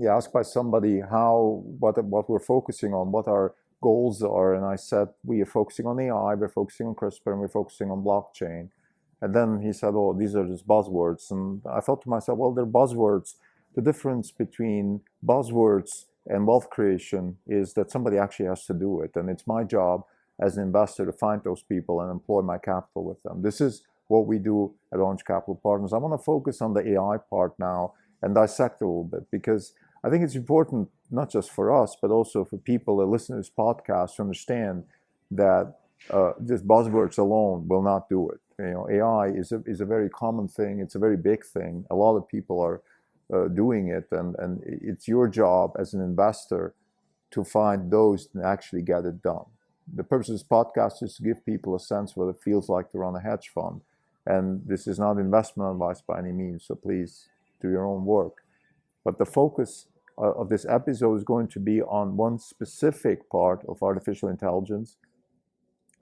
asked by somebody what we're focusing on, what our goals are, and I said we are focusing on AI, we're focusing on CRISPR, and we're focusing on blockchain. And then he said, "Oh, these are just buzzwords." And I thought to myself, "Well, they're buzzwords. The difference between buzzwords and wealth creation is that somebody actually has to do it, and it's my job as an investor to find those people and employ my capital with them. This is what we do at Orange Capital Partners. I want to focus on the AI part now and dissect it a little bit, because I think it's important, not just for us, but also for people that listen to this podcast to understand that just buzzwords alone will not do it. AI is a very common thing. It's a very big thing. A lot of people are doing it, and it's your job as an investor to find those that actually get it done. The purpose of this podcast is to give people a sense of what it feels like to run a hedge fund. And this is not investment advice by any means, so please do your own work. But the focus of this episode is going to be on one specific part of artificial intelligence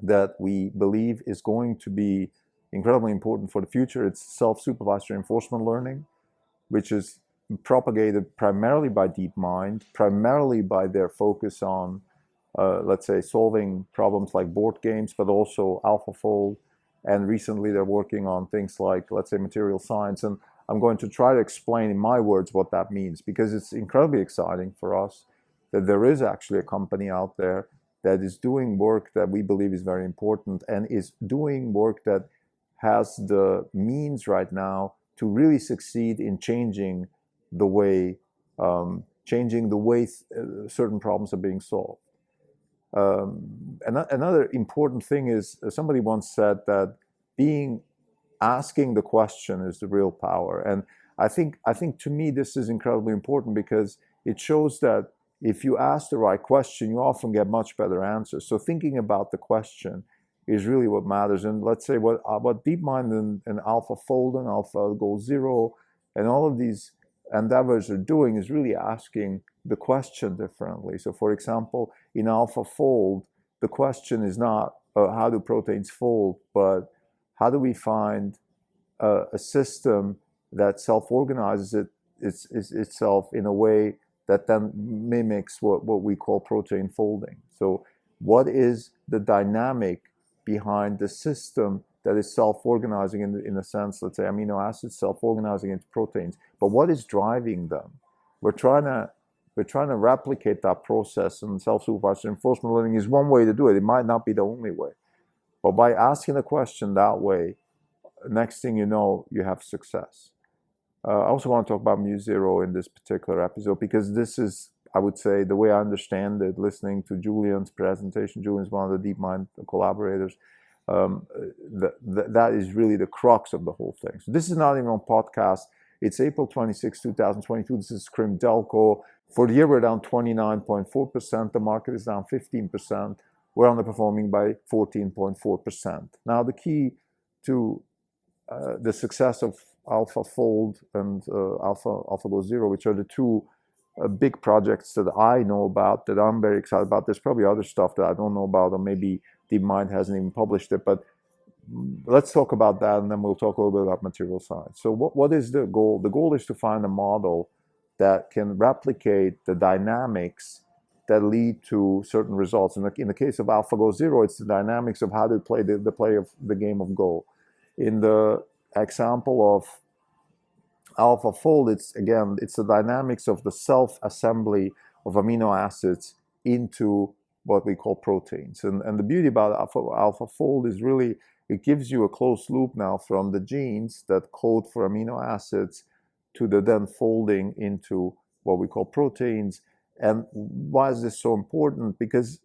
that we believe is going to be incredibly important for the future. It's self-supervised reinforcement learning, which is propagated primarily by DeepMind, primarily by their focus on let's say, solving problems like board games, but also AlphaFold. And recently they're working on things like, let's say, material science. And I'm going to try to explain in my words what that means, because it's incredibly exciting for us that there is actually a company out there that is doing work that we believe is very important, and is doing work that has the means right now to really succeed in changing the way certain problems are being solved. Another important thing is, somebody once said that asking the question is the real power. And I think to me this is incredibly important, because it shows that if you ask the right question, you often get much better answers. So thinking about the question is really what matters. And let's say what DeepMind and AlphaFold and AlphaGo0 and all of these endeavors are doing is really asking the question differently. So for example, in AlphaFold, the question is not how do proteins fold, but how do we find a system that self-organizes itself in a way that then mimics what we call protein folding. So what is the dynamic behind the system that is self-organizing in a sense, let's say amino acids self-organizing into proteins, but what is driving them? We're trying to replicate that process, and self-supervised reinforcement learning is one way to do it. It might not be the only way, but by asking the question that way, next thing you know, you have success. I also want to talk about MuZero in this particular episode, because this is, I would say, the way I understand it, listening to Julian's presentation. Julian's one of the DeepMind collaborators. That is really the crux of the whole thing. So this is not even on podcast. It's April 26, 2022. This is Scrim Delco. For the year, we're down 29.4%. The market is down 15%. We're underperforming by 14.4%. Now, the key to the success of AlphaFold and AlphaGo0, which are the two big projects that I know about, that I'm very excited about. There's probably other stuff that I don't know about, or maybe DeepMind hasn't even published it, but let's talk about that, and then we'll talk a little bit about material science. So what is the goal? The goal is to find a model that can replicate the dynamics that lead to certain results. In the case of AlphaGo0, it's the dynamics of how to play the play of the game of Go. In the example of AlphaFold, it's the dynamics of the self-assembly of amino acids into what we call proteins. And the beauty about AlphaFold is really it gives you a closed loop now from the genes that code for amino acids to the then folding into what we call proteins. And why is this so important? Because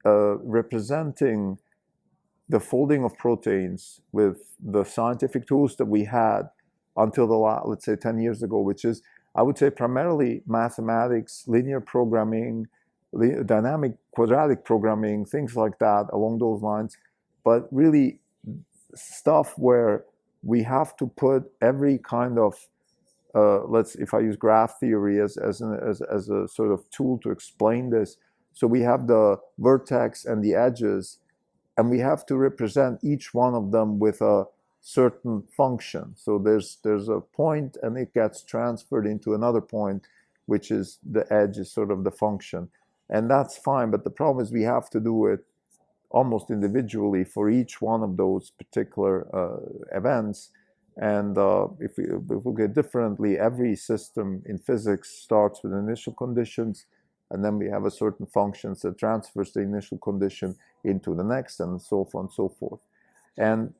representing the folding of proteins with the scientific tools that we had until let's say 10 years ago, which is, I would say, primarily mathematics, linear programming, dynamic quadratic programming, things like that along those lines, but really stuff where we have to put every kind of if I use graph theory as a sort of tool to explain this. So we have the vertex and the edges, and we have to represent each one of them with a certain function. So there's a point, and it gets transferred into another point which is the edge is sort of the function. And that's fine, but the problem is we have to do it almost individually for each one of those particular events. And if we look at it differently, every system in physics starts with initial conditions, and then we have a certain function that transfers the initial condition into the next, and so on and so forth. And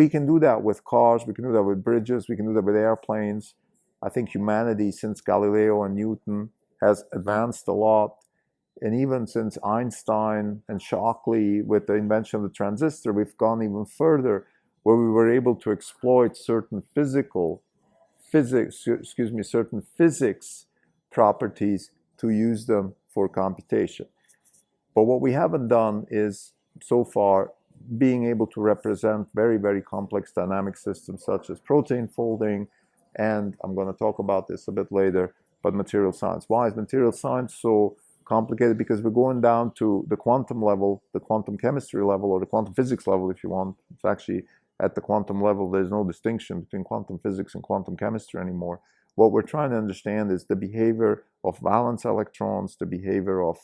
we can do that with cars, we can do that with bridges, we can do that with airplanes. I think humanity, since Galileo and Newton, has advanced a lot. And even since Einstein and Shockley, with the invention of the transistor, we've gone even further, where we were able to exploit certain certain physics properties to use them for computation. But what we haven't done is, so far, being able to represent very, very complex dynamic systems such as protein folding, and I'm going to talk about this a bit later, but material science. Why is material science so complicated? Because we're going down to the quantum level, the quantum chemistry level, or the quantum physics level, if you want. It's actually at the quantum level, there's no distinction between quantum physics and quantum chemistry anymore. What we're trying to understand is the behavior of valence electrons, the behavior of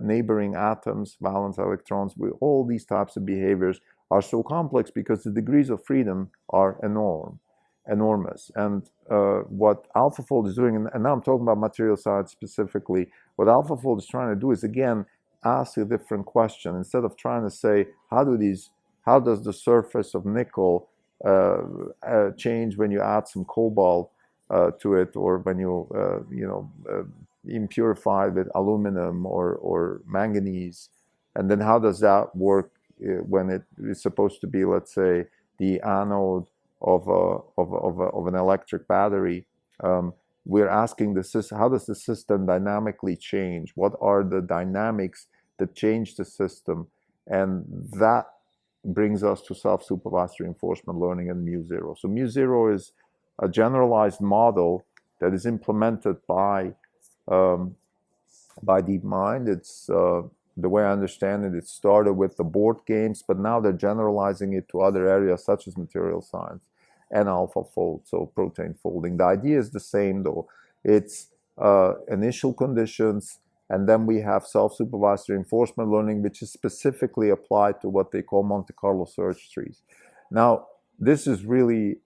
neighboring atoms, valence electrons. All these types of behaviors are so complex because the degrees of freedom are enormous. And what AlphaFold is doing, and now I'm talking about material science specifically, what AlphaFold is trying to do is, again, ask a different question. Instead of trying to say, how does the surface of nickel change when you add some cobalt to it, or when you impurify with aluminum or manganese, and then how does that work when it is supposed to be, let's say, the anode of an electric battery? We're asking the system, how does the system dynamically change? What are the dynamics that change the system? And that brings us to self-supervised reinforcement learning and MuZero. So MuZero is a generalized model that is implemented by DeepMind. It's the way I understand it, it started with the board games, but now they're generalizing it to other areas such as material science and AlphaFold, so protein folding. The idea is the same, though. It's initial conditions, and then we have self-supervised reinforcement learning, which is specifically applied to what they call Monte Carlo search trees. Now, this is really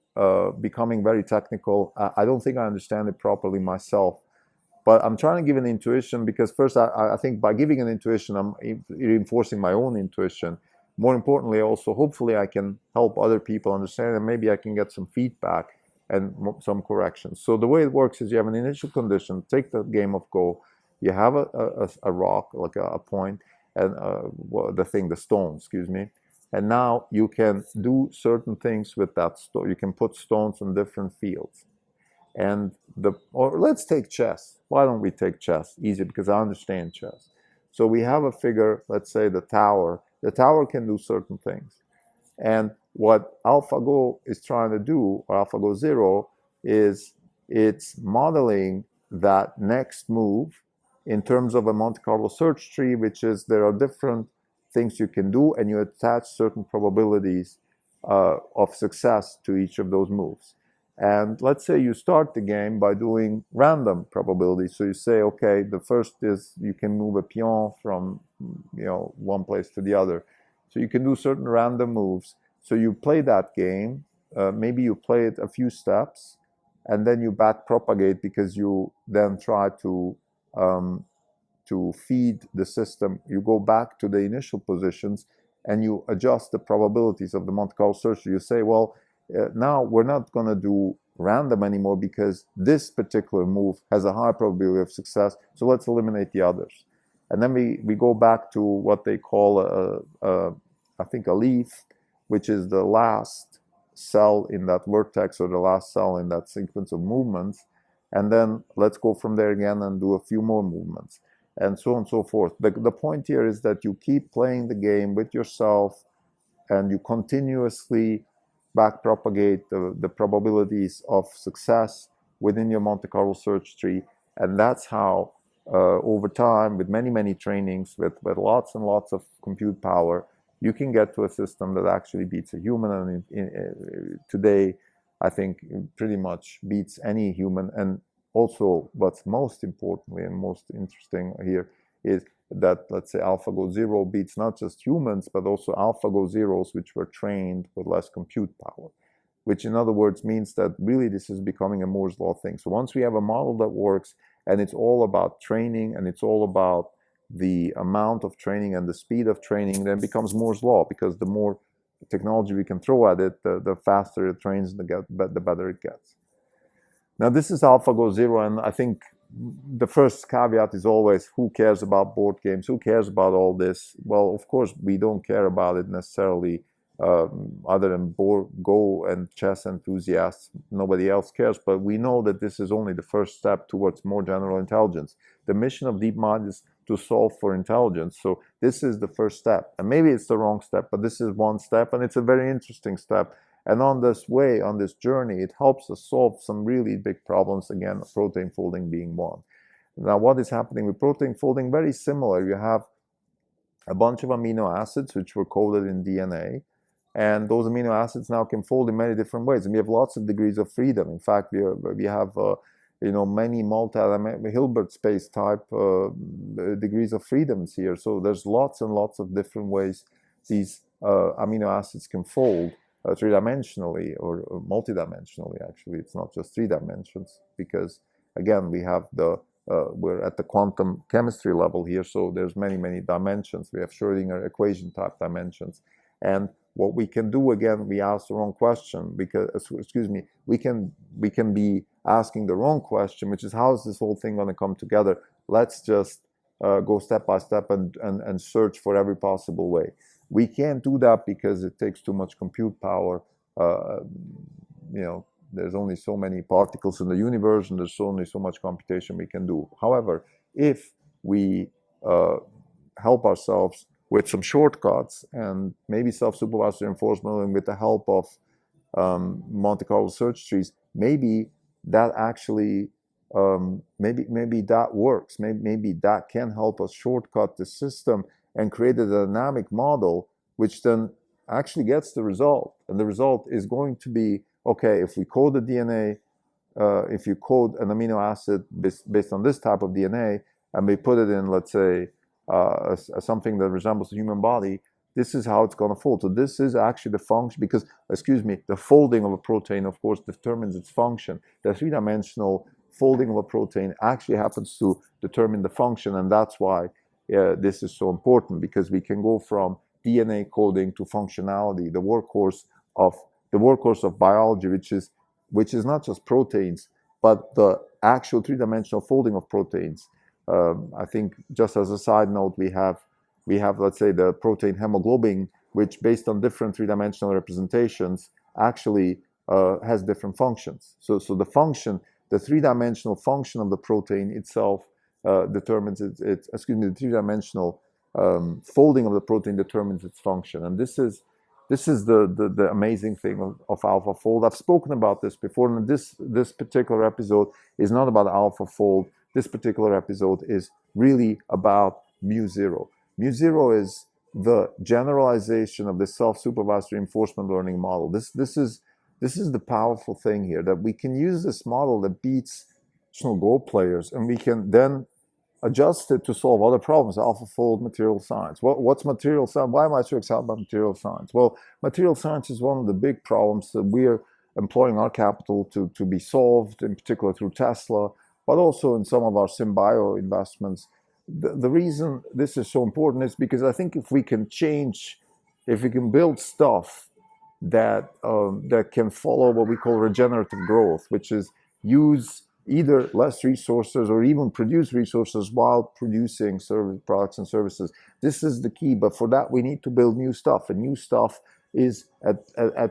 becoming very technical. I don't think I understand it properly myself, but I'm trying to give an intuition, because first, I think by giving an intuition, I'm reinforcing my own intuition. More importantly, also, hopefully I can help other people understand, and maybe I can get some feedback and some corrections. So the way it works is you have an initial condition. Take the game of Go. You have a rock, like a point, and the stone, excuse me. And now you can do certain things with that stone. You can put stones in different fields. And or let's take chess. Why don't we take chess? Easy, because I understand chess. So we have a figure, let's say the tower. The tower can do certain things. And what AlphaGo is trying to do, or AlphaGo Zero, is it's modeling that next move in terms of a Monte Carlo search tree, which is there are different things you can do, and you attach certain probabilities of success to each of those moves. And let's say you start the game by doing random probabilities. So you say, okay, the first is you can move a peon from one place to the other. So you can do certain random moves. So you play that game. Maybe you play it a few steps, and then you back propagate, because you then try to feed the system. You go back to the initial positions and you adjust the probabilities of the Monte Carlo search. You say, well, now we're not going to do random anymore, because this particular move has a high probability of success, so let's eliminate the others. And then we go back to what they call I think a leaf, which is the last cell in that vertex, or the last cell in that sequence of movements. And then let's go from there again and do a few more movements, and so on and so forth. The point here is that you keep playing the game with yourself, and you continuously back propagate the probabilities of success within your Monte Carlo search tree. And that's how, over time, with many trainings, with lots and lots of compute power, you can get to a system that actually beats a human. And today, I think, pretty much beats any human. And also, what's most importantly and most interesting here is that, let's say, AlphaGo Zero beats not just humans, but also AlphaGo Zeros, which were trained with less compute power, which in other words means that really this is becoming a Moore's Law thing. So once we have a model that works, and it's all about training, and it's all about the amount of training and the speed of training, then it becomes Moore's Law, because the more technology we can throw at it, the faster it trains, the better it gets. Now, this is AlphaGo Zero, and I think the first caveat is always, who cares about board games? Who cares about all this? Well, of course, we don't care about it necessarily, other than Go and chess enthusiasts. Nobody else cares, but we know that this is only the first step towards more general intelligence. The mission of DeepMind is to solve for intelligence, so this is the first step. And maybe it's the wrong step, but this is one step, and it's a very interesting step. And on this way, on this journey, it helps us solve some really big problems, again, protein folding being one. Now, what is happening with protein folding? Very similar. You have a bunch of amino acids which were coded in DNA, and those amino acids now can fold in many different ways, and we have lots of degrees of freedom. In fact, we have many Hilbert space type degrees of freedoms here. So there's lots and lots of different ways these amino acids can fold. Three-dimensionally or multi-dimensionally. Actually, it's not just 3 dimensions, because again, we have we're at the quantum chemistry level here, so there's many dimensions. We have Schrödinger equation type dimensions, and what we can do, again, we ask the wrong question, because we can be asking the wrong question, which is, how is this whole thing going to come together? Let's just go step by step and search for every possible way. We can't do that because it takes too much compute power. There's only so many particles in the universe, and there's only so much computation we can do. However, if we help ourselves with some shortcuts and maybe self-supervised reinforcement learning with the help of Monte Carlo search trees, maybe that actually maybe that works. Maybe that can help us shortcut the system and create a dynamic model, which then actually gets the result. And the result is going to be, okay, if we code the DNA, if you code an amino acid based on this type of DNA, and we put it in, let's say, something that resembles the human body, this is how it's going to fold. So this is actually the function, because, the folding of a protein, of course, determines its function. The 3-dimensional folding of a protein actually happens to determine the function, and that's why this is so important, because we can go from DNA coding to functionality, the workhorse of biology, which is not just proteins, but the actual 3-dimensional folding of proteins. I think, just as a side note, we have, let's say, the protein hemoglobin, which, based on different 3-dimensional representations, actually has different functions. So the 3-dimensional function of the protein itself determines the 3-dimensional folding of the protein determines its function. And this is the amazing thing of AlphaFold. I've spoken about this before, and this particular episode is not about AlphaFold. This particular episode is really about MuZero. MuZero is the generalization of the self-supervised reinforcement learning model. This is the powerful thing here, that we can use this model that beats Go players, and we can then adjust it to solve other problems. AlphaFold, material science. What's material science? Why am I so excited about material science? Well, material science is one of the big problems that we're employing our capital to be solved, in particular through Tesla, but also in some of our SymBio investments. The reason this is so important is because I think if we can build stuff that can follow what we call regenerative growth, which is use either less resources or even produce resources while producing products and services. This is the key, but for that we need to build new stuff, and new stuff is at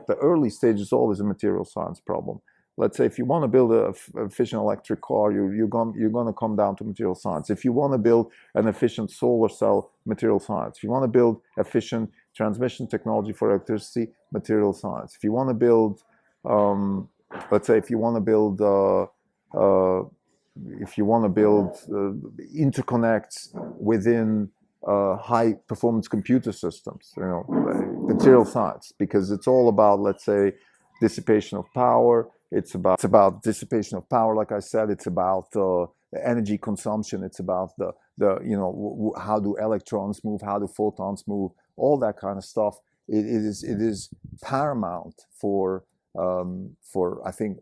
the early stages always a material science problem. Let's say if you want to build an efficient electric car, you're going to come down to material science. If you want to build an efficient solar cell, material science. If you want to build efficient transmission technology for electricity, material science. If you want to build, let's say, if you want to build interconnects within high performance computer systems, material science, because it's all about, let's say, dissipation of power, It's about dissipation of power, like I said. It's about energy consumption. It's about the how do electrons move, how do photons move, all that kind of stuff. It is paramount for I think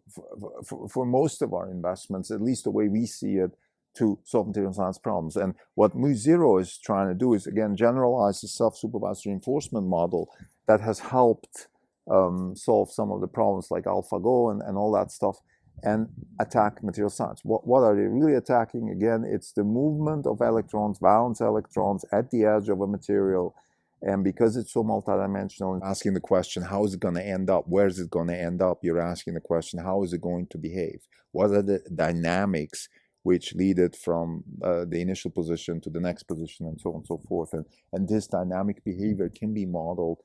for most of our investments, at least the way we see it, to solve material science problems. And what MuZero is trying to do is, again, generalize the self-supervised reinforcement model that has helped solve some of the problems like AlphaGo and all that stuff, and attack material science. What are they really attacking? Again, it's the movement of electrons, valence electrons, at the edge of a material. And because it's so multidimensional, asking the question, how is it going to end up? Where is it going to end up? You're asking the question, how is it going to behave? What are the dynamics which lead it from the initial position to the next position, and so on and so forth? And this dynamic behavior can be modeled,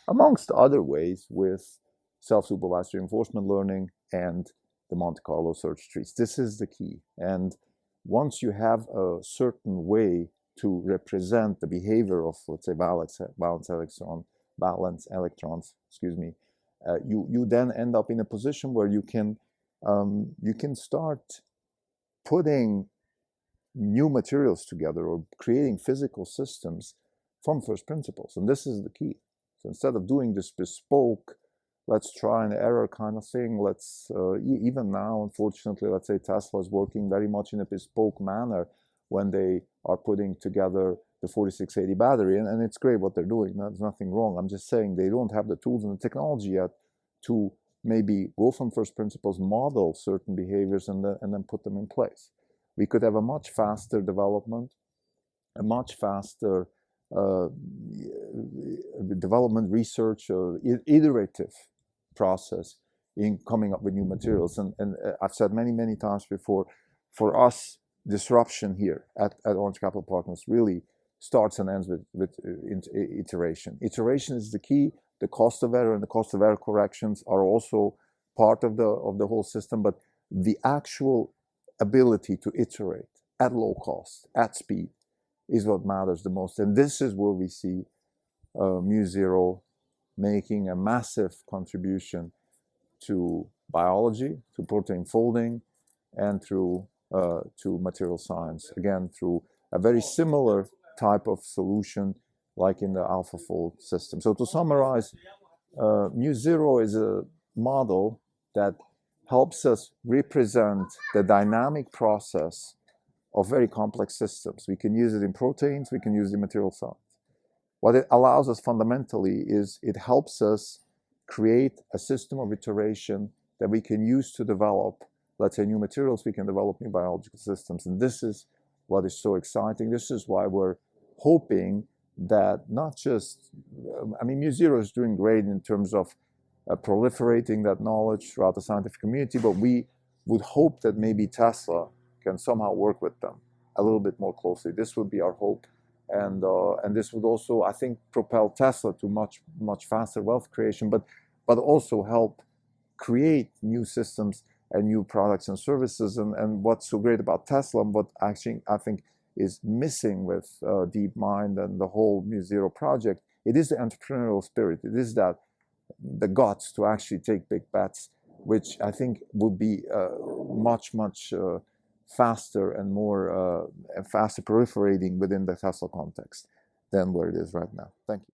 amongst other ways, with self-supervised reinforcement learning and the Monte Carlo search trees. This is the key. And once you have a certain way to represent the behavior of, let's say, valence electrons, you then end up in a position where you can start putting new materials together or creating physical systems from first principles. And this is the key. So instead of doing this bespoke, let's try and error kind of thing, let's even now, unfortunately, let's say Tesla is working very much in a bespoke manner when they are putting together the 4680 battery, and it's great what they're doing. There's nothing wrong. I'm just saying they don't have the tools and the technology yet to maybe go from first principles, model certain behaviors, and then put them in place. We could have a much faster development, a much faster development, research, iterative process in coming up with new materials. And I've said many times before, for us, disruption here at Orange Capital Partners really starts and ends with iteration. Iteration is the key. The cost of error and the cost of error corrections are also part of the whole system, but the actual ability to iterate at low cost, at speed, is what matters the most. And this is where we see MuZero making a massive contribution to biology, to protein folding, and to material science, again, through a very similar type of solution like in the AlphaFold system. So to summarize, MuZero is a model that helps us represent the dynamic process of very complex systems. We can use it in proteins, we can use it in material science. What it allows us fundamentally is it helps us create a system of iteration that we can use to develop, let's say, new materials. We can develop new biological systems. And this is what is so exciting. This is why we're hoping that not just, MuZero is doing great in terms of proliferating that knowledge throughout the scientific community, but we would hope that maybe Tesla can somehow work with them a little bit more closely. This would be our hope. And this would also, I think, propel Tesla to much faster wealth creation, but also help create new systems and new products and services. And what's so great about Tesla, and what actually I think is missing with DeepMind and the whole MuZero project, it is the entrepreneurial spirit. It is that the guts to actually take big bets, which I think would be much faster and more faster proliferating within the Tesla context than where it is right now. Thank you.